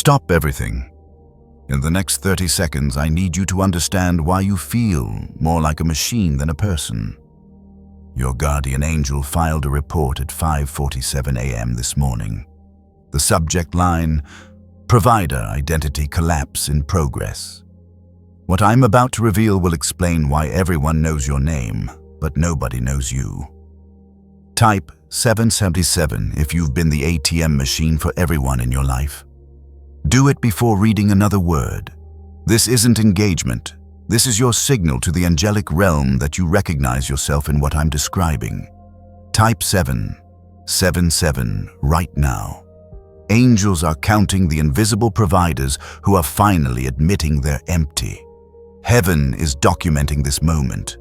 Stop everything. In the next 30 seconds, I need you to understand why you feel more like a machine than a person. Your guardian angel filed a report at 5:47 a.m. this morning. The subject line, Provider Identity Collapse in Progress. What I'm about to reveal will explain why everyone knows your name, but nobody knows you. Type 777 if you've been the ATM machine for everyone in your life. Do it before reading another word. This isn't engagement. This is your signal to the angelic realm that you recognize yourself in what I'm describing. Type 777 right now. Angels are counting the invisible providers who are finally admitting they're empty. Heaven is documenting this moment.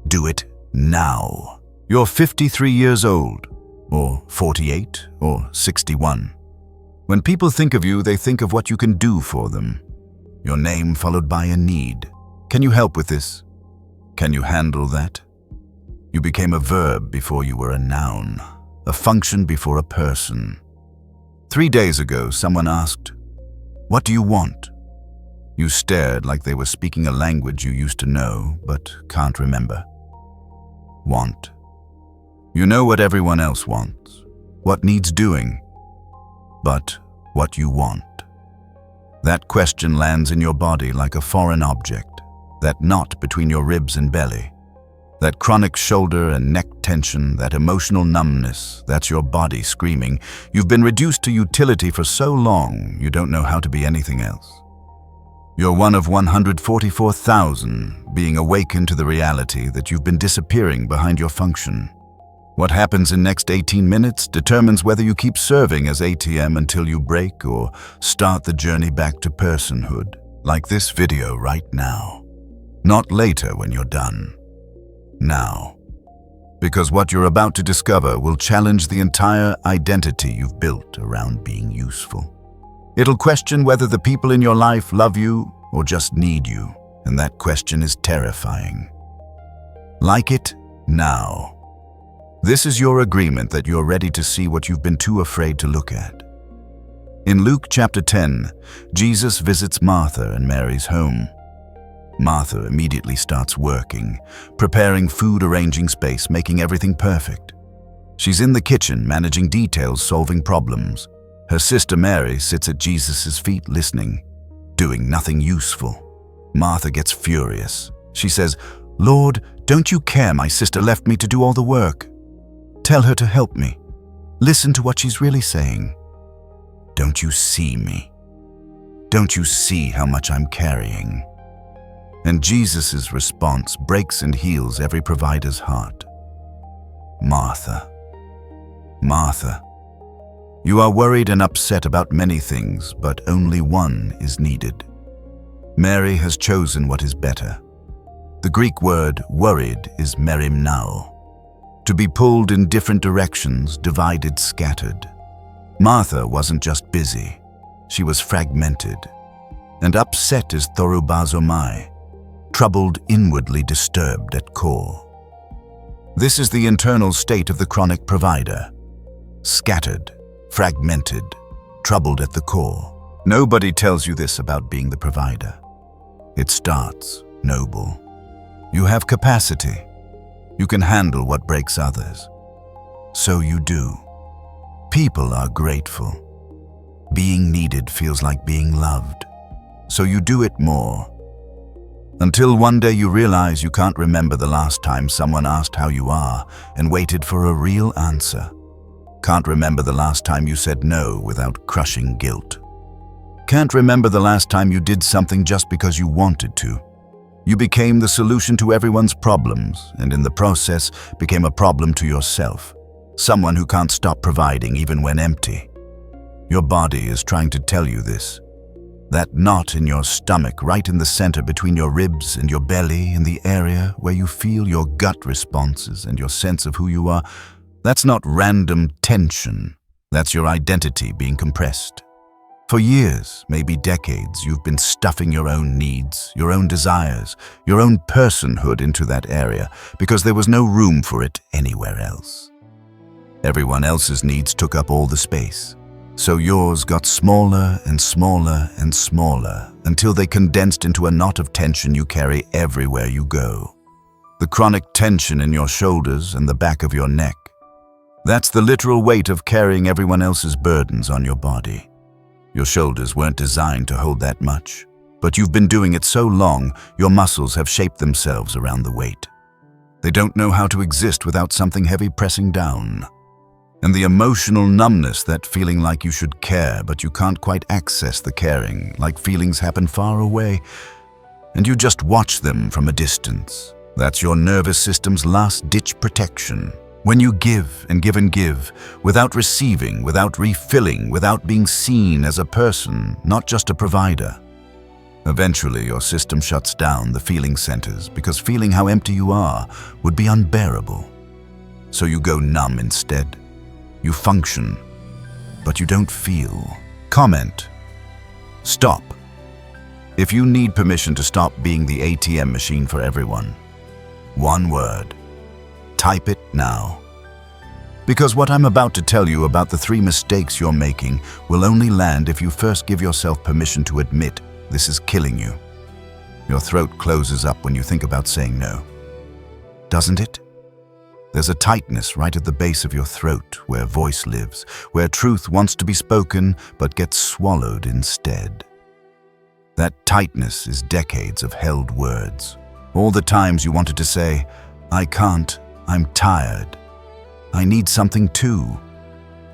Do it now. You're 53 years old, or 48, or 61. When people think of you, they think of what you can do for them. Your name followed by a need. Can you help with this? Can you handle that? You became a verb before you were a noun, a function before a person. 3 days ago, someone asked, "What do you want?" You stared like they were speaking a language you used to know, but can't remember. Want. You know what everyone else wants, what needs doing, but what you want. That question lands in your body like a foreign object, that knot between your ribs and belly. That chronic shoulder and neck tension, that emotional numbness, that's your body screaming. You've been reduced to utility for so long, you don't know how to be anything else. You're one of 144,000 being awakened to the reality that you've been disappearing behind your function. What happens in next 18 minutes determines whether you keep serving as ATM until you break or start the journey back to personhood, like this video right now. Not later when you're done. Now. Because what you're about to discover will challenge the entire identity you've built around being useful. It'll question whether the people in your life love you or just need you, and that question is terrifying. Like it now. This is your agreement that you're ready to see what you've been too afraid to look at. In Luke chapter 10, Jesus visits Martha and Mary's home. Martha immediately starts working, preparing food, arranging space, making everything perfect. She's in the kitchen, managing details, solving problems. Her sister Mary sits at Jesus' feet listening, doing nothing useful. Martha gets furious. She says, "Lord, don't you care my sister left me to do all the work? Tell her to help me. Listen to what she's really saying. Don't you see me? Don't you see how much I'm carrying?" And Jesus' response breaks and heals every provider's heart. Martha, Martha, you are worried and upset about many things, but only one is needed. Mary has chosen what is better. The Greek word worried is merimnao, to be pulled in different directions, divided, scattered. Martha wasn't just busy, she was fragmented. And upset is thorubazomai, troubled, inwardly disturbed at core. This is the internal state of the chronic provider. Scattered, fragmented, troubled at the core. Nobody tells you this about being the provider. It starts noble. You have capacity. You can handle what breaks others. So you do. People are grateful. Being needed feels like being loved. So you do it more. Until one day you realize you can't remember the last time someone asked how you are and waited for a real answer. Can't remember the last time you said no without crushing guilt. Can't remember the last time you did something just because you wanted to. You became the solution to everyone's problems, and in the process became a problem to yourself. Someone who can't stop providing even when empty. Your body is trying to tell you this. That knot in your stomach, right in the center between your ribs and your belly, in the area where you feel your gut responses and your sense of who you are, that's not random tension. That's your identity being compressed. For years, maybe decades, you've been stuffing your own needs, your own desires, your own personhood into that area because there was no room for it anywhere else. Everyone else's needs took up all the space. So yours got smaller and smaller and smaller until they condensed into a knot of tension you carry everywhere you go. The chronic tension in your shoulders and the back of your neck. That's the literal weight of carrying everyone else's burdens on your body. Your shoulders weren't designed to hold that much, but you've been doing it so long, your muscles have shaped themselves around the weight. They don't know how to exist without something heavy pressing down. And the emotional numbness, that feeling like you should care, but you can't quite access the caring, like feelings happen far away, and you just watch them from a distance. That's your nervous system's last-ditch protection. When you give and give and give, without receiving, without refilling, without being seen as a person, not just a provider. Eventually, your system shuts down the feeling centers because feeling how empty you are would be unbearable. So you go numb instead. You function, but you don't feel. Comment. Stop. If you need permission to stop being the ATM machine for everyone, one word. Type it now. Because what I'm about to tell you about the 3 mistakes you're making will only land if you first give yourself permission to admit this is killing you. Your throat closes up when you think about saying no. Doesn't it? There's a tightness right at the base of your throat where voice lives, where truth wants to be spoken but gets swallowed instead. That tightness is decades of held words. All the times you wanted to say, I can't, I'm tired. I need something too.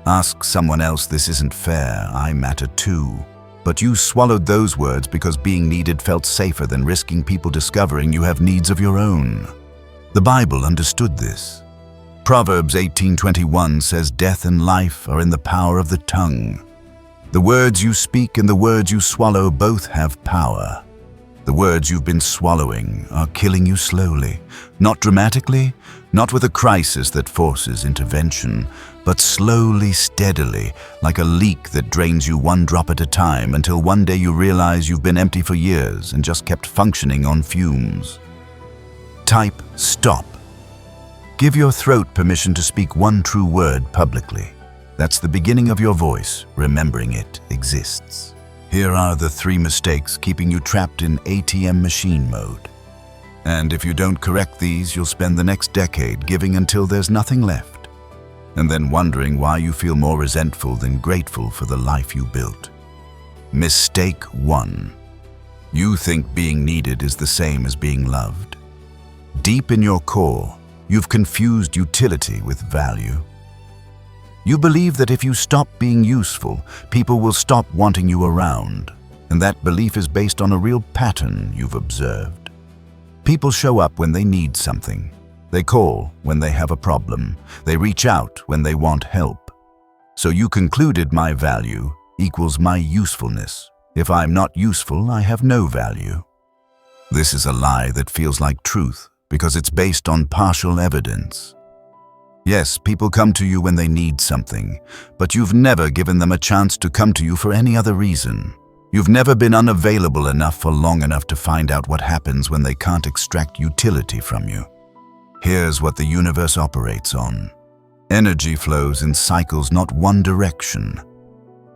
Ask someone else, this isn't fair, I matter too. But you swallowed those words because being needed felt safer than risking people discovering you have needs of your own. The Bible understood this. Proverbs 18:21 says death and life are in the power of the tongue. The words you speak and the words you swallow both have power. The words you've been swallowing are killing you slowly, not dramatically, not with a crisis that forces intervention, but slowly, steadily, like a leak that drains you one drop at a time until one day you realize you've been empty for years and just kept functioning on fumes. Type stop. Give your throat permission to speak one true word publicly. That's the beginning of your voice, remembering it exists. Here are the 3 mistakes keeping you trapped in ATM machine mode. And if you don't correct these, you'll spend the next decade giving until there's nothing left, and then wondering why you feel more resentful than grateful for the life you built. Mistake 1. You think being needed is the same as being loved. Deep in your core, you've confused utility with value. You believe that if you stop being useful, people will stop wanting you around, and that belief is based on a real pattern you've observed. People show up when they need something. They call when they have a problem. They reach out when they want help. So you concluded my value equals my usefulness. If I'm not useful, I have no value. This is a lie that feels like truth because it's based on partial evidence. Yes, people come to you when they need something, but you've never given them a chance to come to you for any other reason. You've never been unavailable enough for long enough to find out what happens when they can't extract utility from you. Here's what the universe operates on. Energy flows in cycles, not one direction.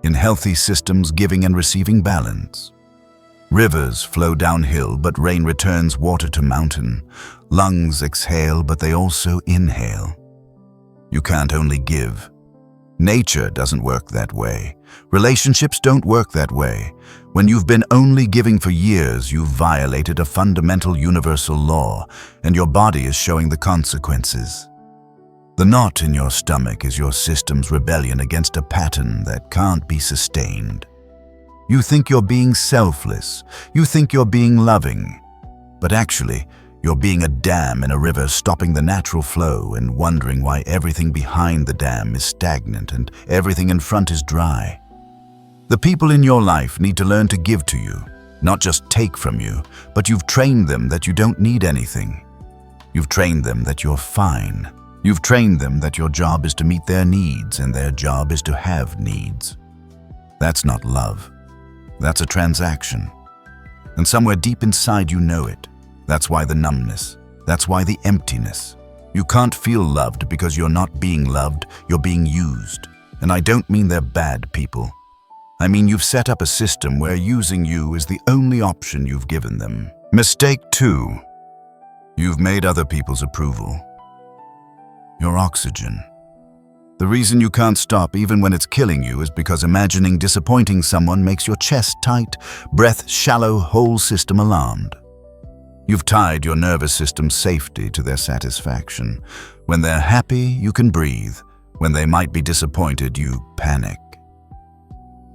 In healthy systems, giving and receiving balance. Rivers flow downhill, but rain returns water to mountain. Lungs exhale, but they also inhale. You can't only give. Nature doesn't work that way. Relationships don't work that way. When you've been only giving for years, you've violated a fundamental universal law, and your body is showing the consequences. The knot in your stomach is your system's rebellion against a pattern that can't be sustained. You think you're being selfless. You think you're being loving. But actually, you're being a dam in a river, stopping the natural flow and wondering why everything behind the dam is stagnant and everything in front is dry. The people in your life need to learn to give to you, not just take from you, but you've trained them that you don't need anything. You've trained them that you're fine. You've trained them that your job is to meet their needs and their job is to have needs. That's not love. That's a transaction. And somewhere deep inside you know it. That's why the numbness. That's why the emptiness. You can't feel loved because you're not being loved, you're being used. And I don't mean they're bad people. I mean you've set up a system where using you is the only option you've given them. Mistake 2. You've made other people's approval your oxygen. The reason you can't stop even when it's killing you is because imagining disappointing someone makes your chest tight, breath shallow, whole system alarmed. You've tied your nervous system's safety to their satisfaction. When they're happy, you can breathe. When they might be disappointed, you panic.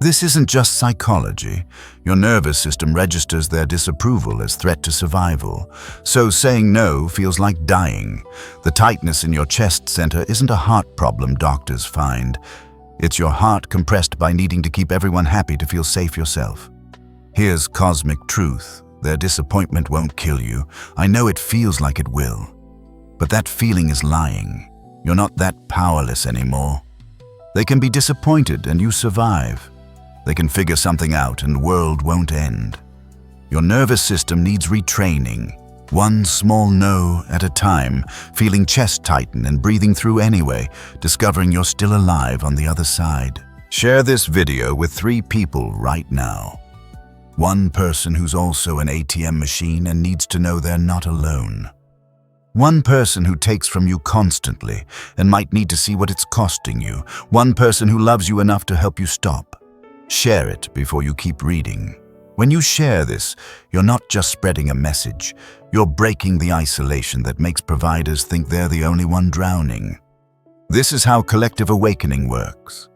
This isn't just psychology. Your nervous system registers their disapproval as threat to survival. So saying no feels like dying. The tightness in your chest center isn't a heart problem doctors find. It's your heart compressed by needing to keep everyone happy to feel safe yourself. Here's cosmic truth. Their disappointment won't kill you. I know it feels like it will. But that feeling is lying. You're not that powerless anymore. They can be disappointed and you survive. They can figure something out and the world won't end. Your nervous system needs retraining. One small no at a time, feeling chest tighten and breathing through anyway, discovering you're still alive on the other side. Share this video with 3 people right now. One person who's also an ATM machine and needs to know they're not alone. One person who takes from you constantly and might need to see what it's costing you. One person who loves you enough to help you stop. Share it before you keep reading. When you share this, you're not just spreading a message. You're breaking the isolation that makes providers think they're the only one drowning. This is how collective awakening works.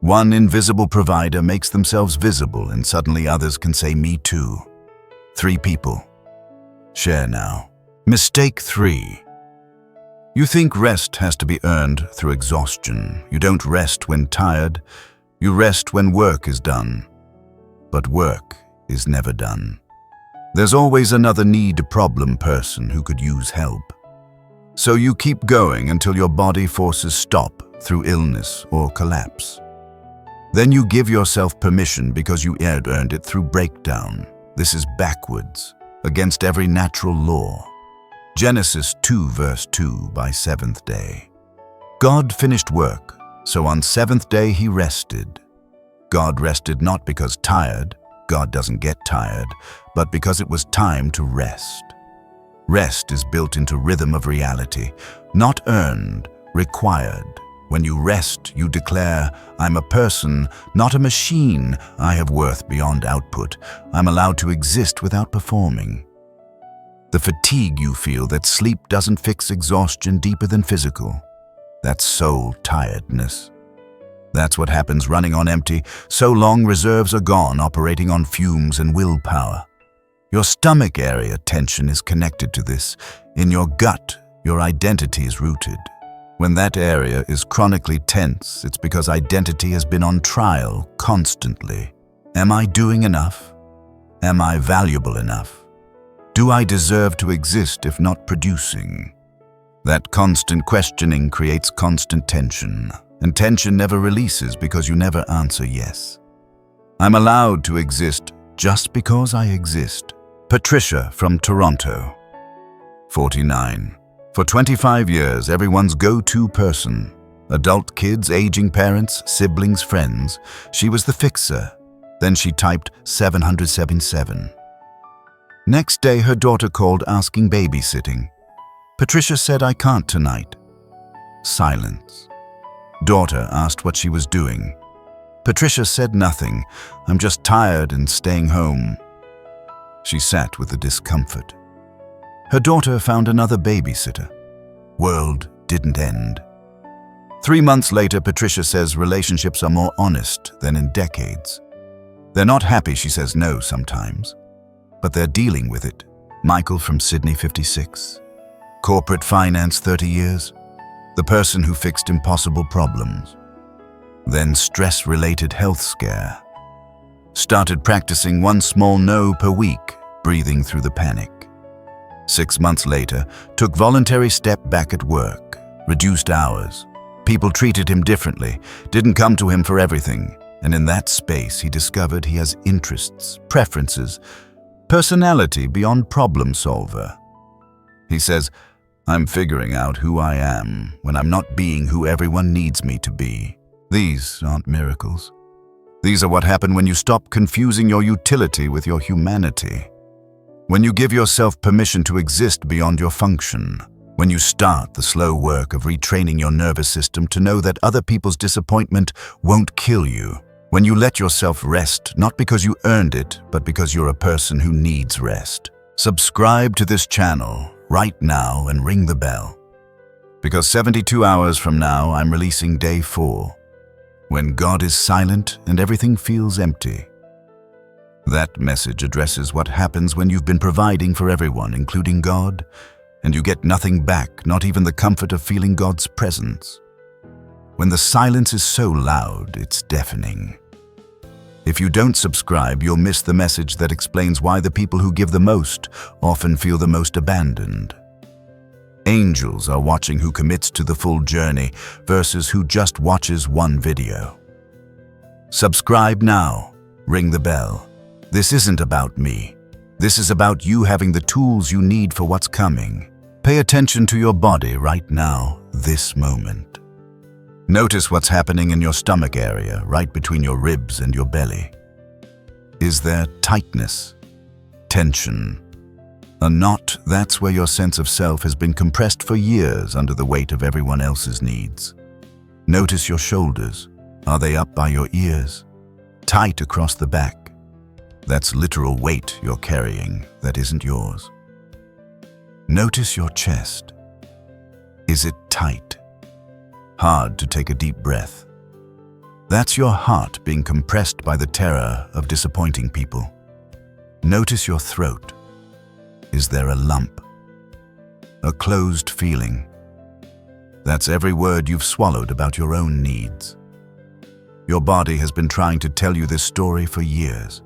One invisible provider makes themselves visible and suddenly others can say, "Me too." 3 people. Share now. Mistake 3. You think rest has to be earned through exhaustion. You don't rest when tired. You rest when work is done. But work is never done. There's always another problem person who could use help. So you keep going until your body forces stop through illness or collapse. Then you give yourself permission because you earned it through breakdown. This is backwards, against every natural law. Genesis 2 verse 2 by 7th day. God finished work. So on 7th day he rested. God rested not because tired, God doesn't get tired, but because it was time to rest. Rest is built into rhythm of reality, not earned, required. When you rest, you declare, "I'm a person, not a machine. I have worth beyond output. I'm allowed to exist without performing." The fatigue you feel that sleep doesn't fix exhaustion deeper than physical. That's soul tiredness. That's what happens running on empty. So long reserves are gone, operating on fumes and willpower. Your stomach area tension is connected to this. In your gut, your identity is rooted. When that area is chronically tense, it's because identity has been on trial constantly. Am I doing enough? Am I valuable enough? Do I deserve to exist if not producing? That constant questioning creates constant tension, and tension never releases because you never answer yes. I'm allowed to exist just because I exist. Patricia from Toronto, 49. For 25 years, everyone's go-to person. Adult kids, aging parents, siblings, friends. She was the fixer. Then she typed 777. Next day, her daughter called asking babysitting. Patricia said, "I can't tonight." Silence. Daughter asked what she was doing. Patricia said nothing. "I'm just tired and staying home." She sat with the discomfort. Her daughter found another babysitter. World didn't end. 3 months later, Patricia says relationships are more honest than in decades. They're not happy, she says no sometimes, but they're dealing with it. Michael from Sydney, 56. Corporate finance, 30 years. The person who fixed impossible problems. Then stress-related health scare. Started practicing 1 small no per week, breathing through the panic. 6 months later, took voluntary step back at work, reduced hours. People treated him differently, didn't come to him for everything, and in that space he discovered he has interests, preferences, personality beyond problem solver. He says, "I'm figuring out who I am when I'm not being who everyone needs me to be." These aren't miracles. These are what happen when you stop confusing your utility with your humanity. When you give yourself permission to exist beyond your function. When you start the slow work of retraining your nervous system to know that other people's disappointment won't kill you. When you let yourself rest, not because you earned it, but because you're a person who needs rest. Subscribe to this channel right now and ring the bell. Because 72 hours from now, I'm releasing day 4. When God is silent and everything feels empty. That message addresses what happens when you've been providing for everyone, including God, and you get nothing back, not even the comfort of feeling God's presence. When the silence is so loud, it's deafening. If you don't subscribe, you'll miss the message that explains why the people who give the most often feel the most abandoned. Angels are watching who commits to the full journey versus who just watches one video. Subscribe now. Ring the bell. This isn't about me. This is about you having the tools you need for what's coming. Pay attention to your body right now, this moment. Notice what's happening in your stomach area, right between your ribs and your belly. Is there tightness, tension? A knot, that's where your sense of self has been compressed for years under the weight of everyone else's needs. Notice your shoulders. Are they up by your ears? Tight across the back. That's literal weight you're carrying that isn't yours. Notice your chest. Is it tight? Hard to take a deep breath. That's your heart being compressed by the terror of disappointing people. Notice your throat. Is there a lump? A closed feeling? That's every word you've swallowed about your own needs. Your body has been trying to tell you this story for years.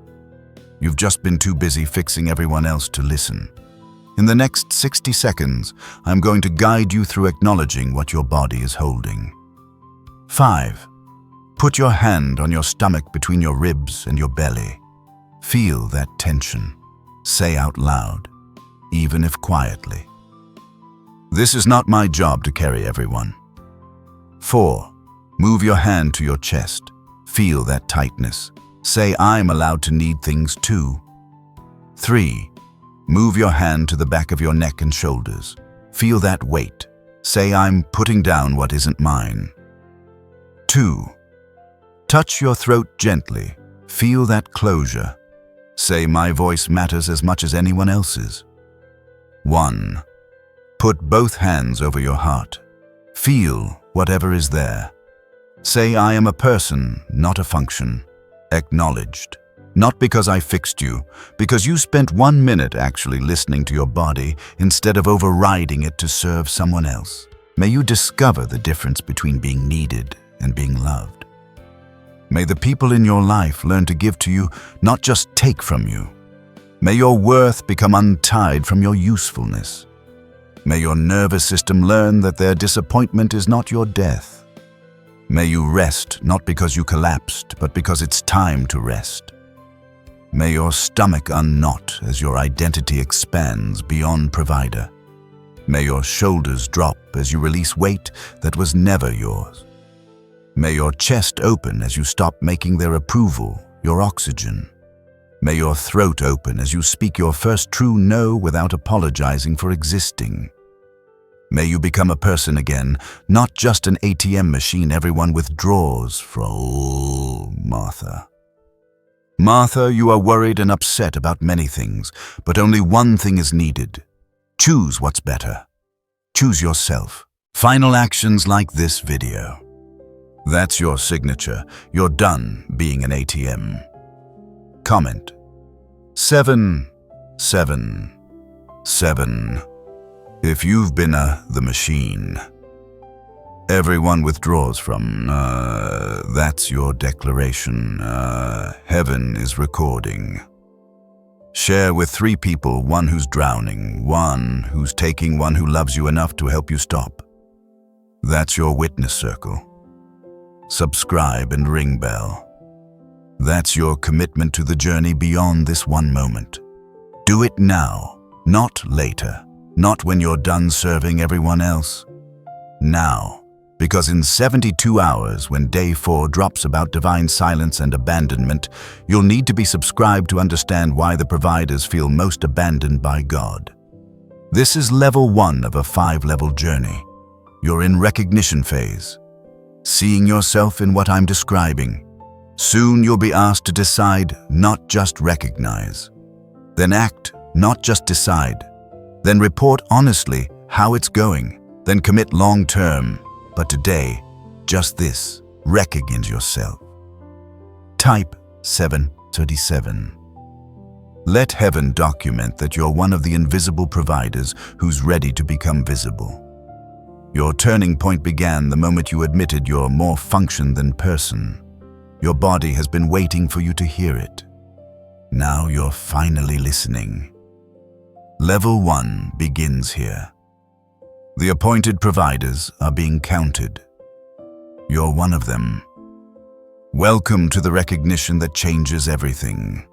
You've just been too busy fixing everyone else to listen. In the next 60 seconds, I'm going to guide you through acknowledging what your body is holding. 5. Put your hand on your stomach between your ribs and your belly. Feel that tension. Say out loud, even if quietly. This is not my job to carry everyone. 4. Move your hand to your chest. Feel that tightness. Say, I'm allowed to need things too. 3. Move your hand to the back of your neck and shoulders. Feel that weight. Say, I'm putting down what isn't mine. 2. Touch your throat gently. Feel that closure. Say, my voice matters as much as anyone else's. 1. Put both hands over your heart. Feel whatever is there. Say, I am a person, not a function. Acknowledged. Not because I fixed you, because you spent 1 minute actually listening to your body instead of overriding it to serve someone else. May you discover the difference between being needed and being loved. May the people in your life learn to give to you, not just take from you. May your worth become untied from your usefulness. May your nervous system learn that their disappointment is not your death. May you rest not because you collapsed, but because it's time to rest. May your stomach unknot as your identity expands beyond provider. May your shoulders drop as you release weight that was never yours. May your chest open as you stop making their approval your oxygen. May your throat open as you speak your first true no without apologizing for existing. May you become a person again, not just an ATM machine everyone withdraws from. Martha. Martha, you are worried and upset about many things, but only one thing is needed. Choose what's better. Choose yourself. Final actions like this video. That's your signature. You're done being an ATM. Comment. 7, 7, 7. If you've been the machine. Everyone withdraws from, that's your declaration. Heaven is recording. Share with 3 people, 1 who's drowning, 1 who's taking, 1 who loves you enough to help you stop. That's your witness circle. Subscribe and ring bell. That's your commitment to the journey beyond this one moment. Do it now, not later, not when you're done serving everyone else. Now. Because in 72 hours, when day 4 drops about divine silence and abandonment, you'll need to be subscribed to understand why the providers feel most abandoned by God. This is level 1 of a 5-level journey. You're in recognition phase, seeing yourself in what I'm describing. Soon you'll be asked to decide, not just recognize. Then act, not just decide. Then report honestly how it's going. Then commit long-term. But today, just this, recognize yourself. Type 737. Let heaven document that you're one of the invisible providers who's ready to become visible. Your turning point began the moment you admitted you're more function than person. Your body has been waiting for you to hear it. Now you're finally listening. Level 1 begins here. The appointed providers are being counted. You're one of them. Welcome to the recognition that changes everything.